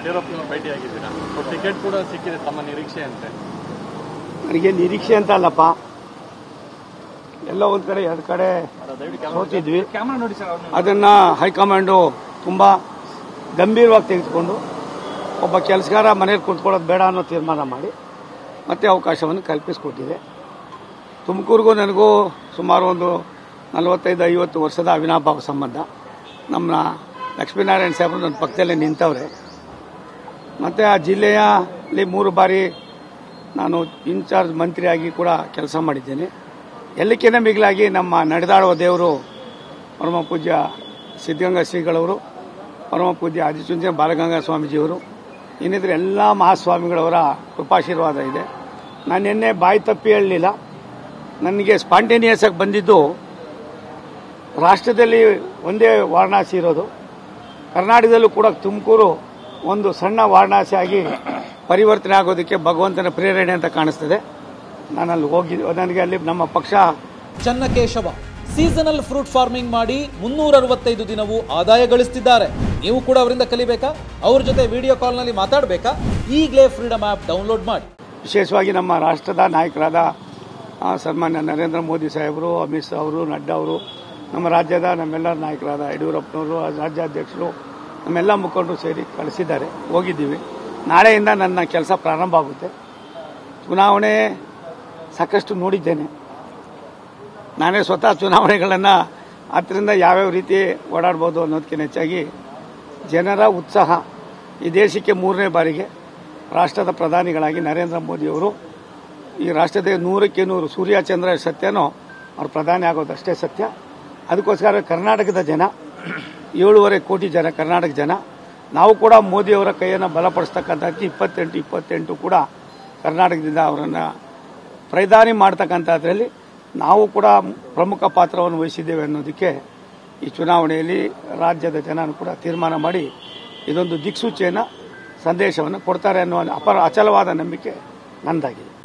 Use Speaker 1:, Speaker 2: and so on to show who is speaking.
Speaker 1: ಯಡಿಯೂರಪ್ಪನವರು ಭೇಟಿಯಾಗಿದ್ದೀರಾ, ಟಿಕೆಟ್ ಕೂಡ ಸಿಕ್ಕಿದೆ, ತಮ್ಮ ನಿರೀಕ್ಷೆ ಅಂತೆ?
Speaker 2: ನನಗೆ ನಿರೀಕ್ಷೆ ಅಂತ ಅಲ್ಲಪ್ಪ, ಎಲ್ಲೋ ಒಂದ್ ಕಡೆ ಎರಡು ಕಡೆ ಸೋತಿದ್ವಿ. ಅದನ್ನ ಹೈಕಮಾಂಡು ತುಂಬಾ ಗಂಭೀರವಾಗಿ ತೆಗೆದುಕೊಂಡು ಒಬ್ಬ ಕೆಲಸಗಾರ ಮನೆಯಲ್ಲಿ ಕುಂತ್ಕೊಳ್ಳೋದು ಬೇಡ ಅನ್ನೋ ತೀರ್ಮಾನ ಮಾಡಿ ಮತ್ತೆ ಅವಕಾಶವನ್ನು ಕಲ್ಪಿಸಿಕೊಟ್ಟಿದೆ. ತುಮಕೂರಿಗೂ ನನಗೂ ಸುಮಾರು ಒಂದು 45-50 ವರ್ಷದ ಅವಿನಾಭಾವ ಸಂಬಂಧ. ನಮ್ಮ ಲಕ್ಷ್ಮೀನಾರಾಯಣ ಸಾಹೇಬರು ನನ್ನ ಪಕ್ಕದಲ್ಲೇ ನಿಂತವ್ರೆ. ಮತ್ತು ಆ ಜಿಲ್ಲೆಯಲ್ಲಿ 3 ಬಾರಿ ನಾನು ಇನ್ಚಾರ್ಜ್ ಮಂತ್ರಿಯಾಗಿ ಕೂಡ ಕೆಲಸ ಮಾಡಿದ್ದೇನೆ. ಎಲ್ಲಕ್ಕಿಂತ ಮಿಗಿಲಾಗಿ ನಮ್ಮ ನಡೆದಾಡುವ ದೇವರು ಪರಮ ಪೂಜ್ಯ ಸಿದ್ಧಗಂಗಾ ಶ್ರೀಗಳವರು, ಪರಮ ಪೂಜ್ಯ ಆದಿಚುಂಚನ ಬಾಲಗಂಗಾ ಸ್ವಾಮೀಜಿಯವರು, ಇನ್ನಿತರ ಎಲ್ಲ ಮಹಾಸ್ವಾಮಿಗಳವರ ಕೃಪಾಶೀರ್ವಾದ ಇದೆ. ನಾನು ನಿನ್ನೆ ಬಾಯಿ ತಪ್ಪಿ ಹೇಳಲಿಲ್ಲ. ನನಗೆ ಸ್ಪಾಂಟೇನಿಯಸ್ ಆಗಿ ಬಂದಿದ್ದು, ರಾಷ್ಟ್ರದಲ್ಲಿ ಒಂದೇ ವಾರಣಾಸಿ ಇರೋದು, ಕರ್ನಾಟಕದಲ್ಲೂ ಕೂಡ ತುಮಕೂರು ಒಂದು ಸಣ್ಣ ವಾರಣಾಸಿ ಆಗಿ ಪರಿವರ್ತನೆ ಆಗೋದಕ್ಕೆ ಭಗವಂತನ ಪ್ರೇರಣೆ ಅಂತ ಕಾಣಿಸ್ತದೆ. ನಾನಲ್ಲಿ ಹೋಗಿ ನನಗೆ ಅಲ್ಲಿ ನಮ್ಮ ಪಕ್ಷ
Speaker 3: ಚನ್ನಕೇಶವ ಸೀಸನಲ್ ಫ್ರೂಟ್ ಫಾರ್ಮಿಂಗ್ ಮಾಡಿ 365 ದಿನವೂ ಆದಾಯ ಗಳಿಸುತ್ತಿದ್ದಾರೆ. ನೀವು ಕೂಡ ಅವರಿಂದ ಕಲಿಬೇಕಾ? ಅವ್ರ ಜೊತೆ ವಿಡಿಯೋ ಕಾಲ್ನಲ್ಲಿ ಮಾತಾಡಬೇಕಾ? ಈಗಲೇ ಫ್ರೀಡಮ್ ಆಪ್ ಡೌನ್ಲೋಡ್ ಮಾಡಿ.
Speaker 2: ವಿಶೇಷವಾಗಿ ನಮ್ಮ ರಾಷ್ಟ್ರದ ನಾಯಕರಾದ ಸನ್ಮಾನ್ಯ ನರೇಂದ್ರ ಮೋದಿ ಸಾಹೇಬರು, ಅಮಿತ್ ಶಾ ಅವರು, ನಡ್ಡಾ ಅವರು, ನಮ್ಮ ರಾಜ್ಯದ ನಮ್ಮೆಲ್ಲರ ನಾಯಕರಾದ ಯಡಿಯೂರಪ್ಪನವರು, ರಾಜ್ಯಾಧ್ಯಕ್ಷರು, ನಮ್ಮೆಲ್ಲ ಮುಖಂಡರು ಸೇರಿ ಕಳಿಸಿದ್ದಾರೆ. ಹೋಗಿದ್ದೀವಿ. ನಾಳೆಯಿಂದ ನನ್ನ ಕೆಲಸ ಪ್ರಾರಂಭ ಆಗುತ್ತೆ. ಚುನಾವಣೆ ಸಾಕಷ್ಟು ನೋಡಿದ್ದೇನೆ. ನಾನೇ ಸ್ವತಃ ಚುನಾವಣೆಗಳನ್ನು ಅದರಿಂದ ಯಾವ್ಯಾವ ರೀತಿ ಓಡಾಡ್ಬೋದು ಅನ್ನೋದಕ್ಕಿಂತ ಹೆಚ್ಚಾಗಿ ಜನರ ಉತ್ಸಾಹ. ಈ ದೇಶಕ್ಕೆ 3ನೇ ಬಾರಿಗೆ ರಾಷ್ಟ್ರದ ಪ್ರಧಾನಿಗಳಾಗಿ ನರೇಂದ್ರ ಮೋದಿಯವರು ಈ ರಾಷ್ಟ್ರದ 100ಕ್ಕೆ 100 ಸೂರ್ಯ ಚಂದ್ರ ಸತ್ಯನೋ ಅವ್ರು ಪ್ರಧಾನಿ ಆಗೋದಷ್ಟೇ ಸತ್ಯ. ಅದಕ್ಕೋಸ್ಕರ ಕರ್ನಾಟಕದ ಜನ 7.5 ಕೋಟಿ ಜನ ಕರ್ನಾಟಕ ಜನ, ನಾವು ಕೂಡ ಮೋದಿಯವರ ಕೈಯನ್ನು ಬಲಪಡಿಸ್ತಕ್ಕಂಥದ್ದು 28 ಕೂಡ ಕರ್ನಾಟಕದಿಂದ ಅವರನ್ನು ಪ್ರಧಾನಿ ಮಾಡ್ತಕ್ಕಂಥದ್ರಲ್ಲಿ ನಾವು ಕೂಡ ಪ್ರಮುಖ ಪಾತ್ರವನ್ನು ವಹಿಸಿದ್ದೇವೆ ಅನ್ನೋದಕ್ಕೆ ಈ ಚುನಾವಣೆಯಲ್ಲಿ ರಾಜ್ಯದ ಜನರು ಕೂಡ ತೀರ್ಮಾನ ಮಾಡಿ ಇದೊಂದು ದಿಕ್ಸೂಚಿಯನ್ನು ಸಂದೇಶವನ್ನು ಕೊಡ್ತಾರೆ ಅನ್ನುವ ಅಚಲವಾದ ನಂಬಿಕೆ ನನ್ನದಾಗಿದೆ.